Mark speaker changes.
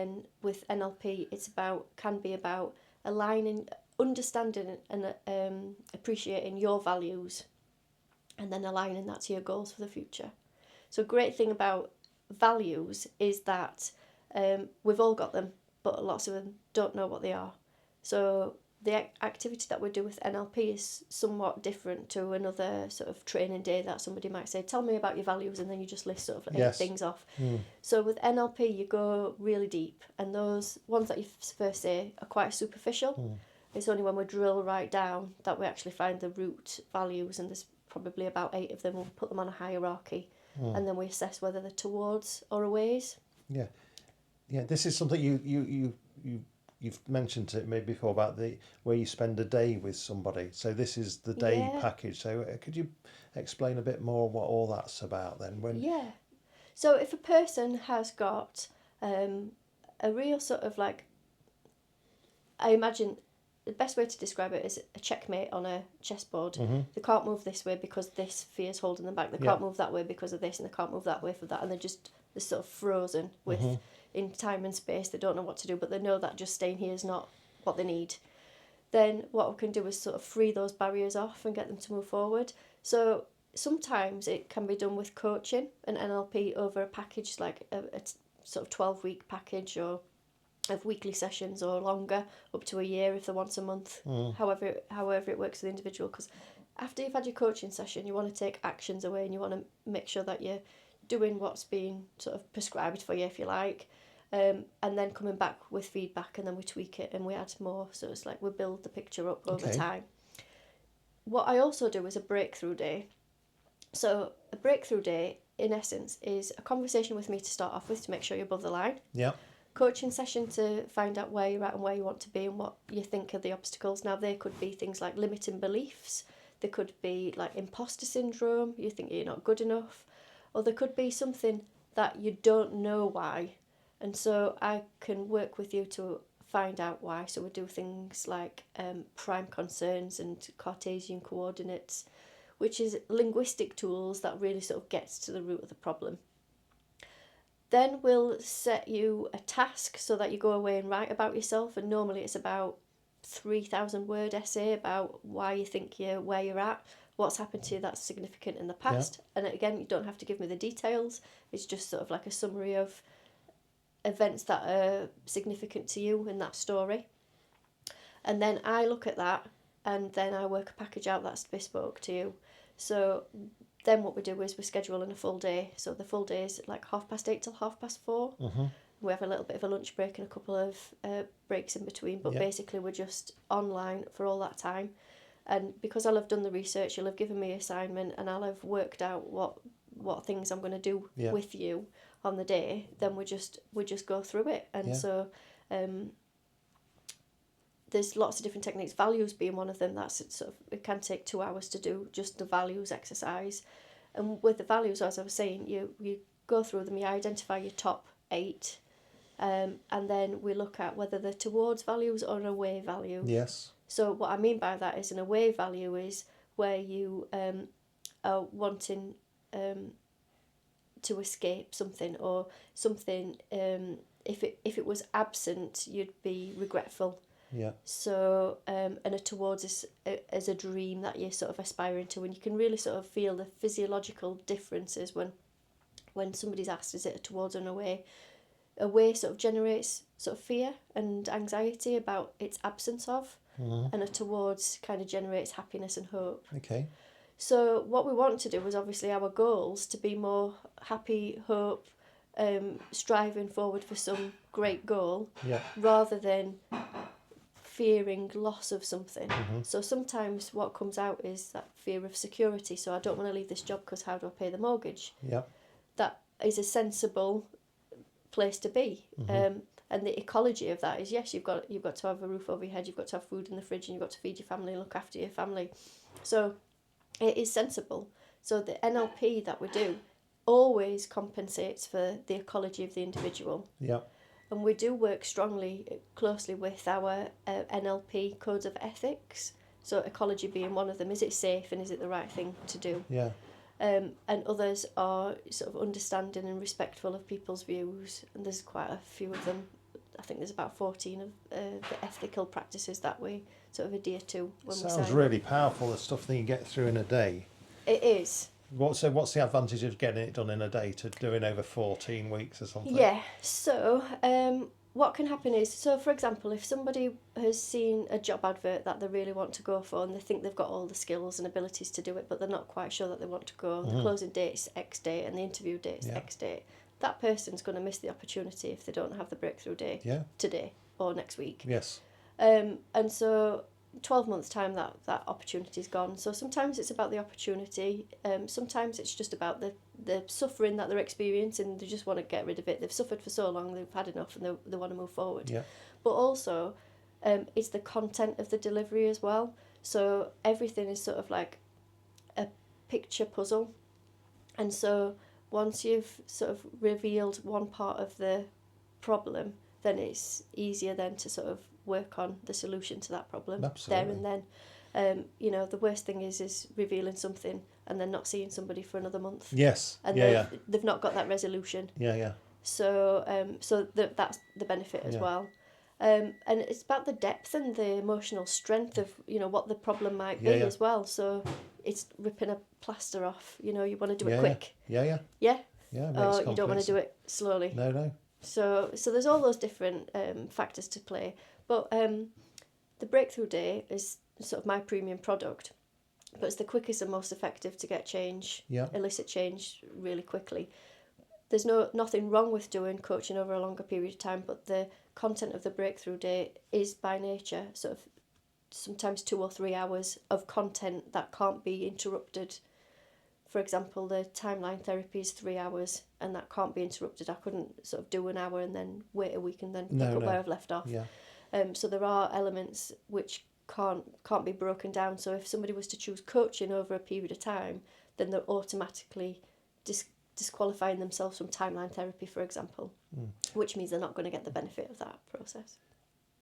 Speaker 1: And with NLP, can be about aligning, understanding and appreciating your values, and then aligning that to your goals for the future. So a great thing about values is that we've all got them, but lots of them don't know what they are. So the activity that we do with NLP is somewhat different to another sort of training day that somebody might say, tell me about your values, and then you just list sort of 8 things off. So with NLP you go really deep, and those ones that you first say are quite superficial. It's only when we drill right down that we actually find the root values, and there's probably about 8 of them. We'll put them on a hierarchy, and then we assess whether they're towards or aways.
Speaker 2: Yeah, this is something you've mentioned to me before about where you spend a day with somebody. So this is the day package. So could you explain a bit more what all that's about then?
Speaker 1: So if a person has got a real sort of like, I imagine the best way to describe it is a checkmate on a chessboard. They can't move this way because this fear is holding them back. They can't move that way because of this, and they can't move that way for that, and they're sort of frozen with in time and space. They don't know what to do, but they know that just staying here is not what they need. Then what we can do is sort of free those barriers off and get them to move forward. So sometimes it can be done with coaching and NLP over a package, like a sort of 12-week package, or of weekly sessions, or longer, up to a year if they're once a month, however it works for the individual. Because after you've had your coaching session, you want to take actions away, and you want to make sure that you're doing what's being sort of prescribed for you, if you like, and then coming back with feedback, and then we tweak it and we add more. So it's like we build the picture up over time. What I also do is a breakthrough day. So a breakthrough day, in essence, is a conversation with me to start off with to make sure you're above the line. Coaching session to find out where you're at and where you want to be and what you think are the obstacles. Now, they could be things like limiting beliefs. They could be like imposter syndrome. You think you're not good enough. Or there could be something that you don't know why. And so I can work with you to find out why. So we do things like prime concerns and Cartesian coordinates, which is linguistic tools that really sort of gets to the root of the problem. Then we'll set you a task so that you go away and write about yourself, and normally it's about 3,000 word essay about why you think you're where you're at, what's happened to you that's significant in the past. And again, you don't have to give me the details, it's just sort of like a summary of events that are significant to you in that story. And then I look at that, and then I work a package out that's bespoke to you. So then what we do is we schedule in a full day. So the full day is like 8:30 till 4:30. We have a little bit of a lunch break and a couple of breaks in between, but basically we're just online for all that time. And because I'll have done the research, you'll have given me an assignment, and I'll have worked out what things I'm going to do with you on the day, then we just go through it. And so there's lots of different techniques, values being one of them. That's sort of, it can take 2 hours to do just the values exercise. And with the values, as I was saying, you go through them, you identify your top 8, and then we look at whether they're towards values or an away value. So what I mean by that is an away value is where you are wanting to escape something, or something, if it was absent, you'd be regretful. So and a towards is as a dream that you're sort of aspiring to, and you can really sort of feel the physiological differences when somebody's asked, is it a towards or an away? Away sort of generates sort of fear and anxiety about its absence of, and a towards kind of generates happiness and hope. So what we want to do is obviously our goals to be more happy, hope, striving forward for some great goal, rather than fearing loss of something. So sometimes what comes out is that fear of security. So I don't want to leave this job because how do I pay the mortgage? That is a sensible place to be. And the ecology of that is, yes, you've got to have a roof over your head, you've got to have food in the fridge, and you've got to feed your family and look after your family. So it is sensible. So the NLP that we do always compensates for the ecology of the individual. And we do work closely with our NLP codes of ethics. So ecology being one of them. Is it safe, and is it the right thing to do? And others are sort of understanding and respectful of people's views. And there's quite a few of them I think there's about 14 of the ethical practices that we sort of adhere to when we
Speaker 2: Sounds
Speaker 1: sign.
Speaker 2: really powerful, the stuff that you get through in a day.
Speaker 1: It is.
Speaker 2: What's the advantage of getting it done in a day to doing over 14 weeks or something?
Speaker 1: Yeah, so what can happen is, so for example, if somebody has seen a job advert that they really want to go for and they think they've got all the skills and abilities to do it, but they're not quite sure that they want to go, the closing date's X date and the interview date's X date, that person's going to miss the opportunity if they don't have the breakthrough day today or next week.
Speaker 2: Yes.
Speaker 1: And so 12 months time that opportunity's gone. So sometimes it's about the opportunity, sometimes it's just about the suffering that they're experiencing. They just want to get rid of it. They've suffered for so long, they've had enough, and they want to move forward.
Speaker 2: Yeah.
Speaker 1: But also it's the content of the delivery as well. So everything is sort of like a picture puzzle, and so once you've sort of revealed one part of the problem, then it's easier then to sort of work on the solution to that problem.
Speaker 2: Absolutely.
Speaker 1: There and then. The worst thing is revealing something and then not seeing somebody for another month.
Speaker 2: Yes.
Speaker 1: And they've not got that resolution.
Speaker 2: Yeah.
Speaker 1: So that's the benefit as well. And it's about the depth and the emotional strength of what the problem might be as well. So it's ripping a plaster off. You want to do it quick.
Speaker 2: Yeah.
Speaker 1: Yeah.
Speaker 2: Yeah.
Speaker 1: Or you don't want to do it slowly.
Speaker 2: No.
Speaker 1: So there's all those different factors to play. But the breakthrough day is sort of my premium product, but it's the quickest and most effective to get change, elicit change really quickly. There's nothing wrong with doing coaching over a longer period of time, but the content of the breakthrough day is by nature sort of sometimes 2 or 3 hours of content that can't be interrupted. For example, the timeline therapy is 3 hours and that can't be interrupted. I couldn't sort of do an hour and then wait a week and then pick up where I've left off.
Speaker 2: Yeah.
Speaker 1: So there are elements which can't be broken down. So if somebody was to choose coaching over a period of time, then they're automatically disqualifying themselves from timeline therapy, for example, which means they're not going to get the benefit of that process.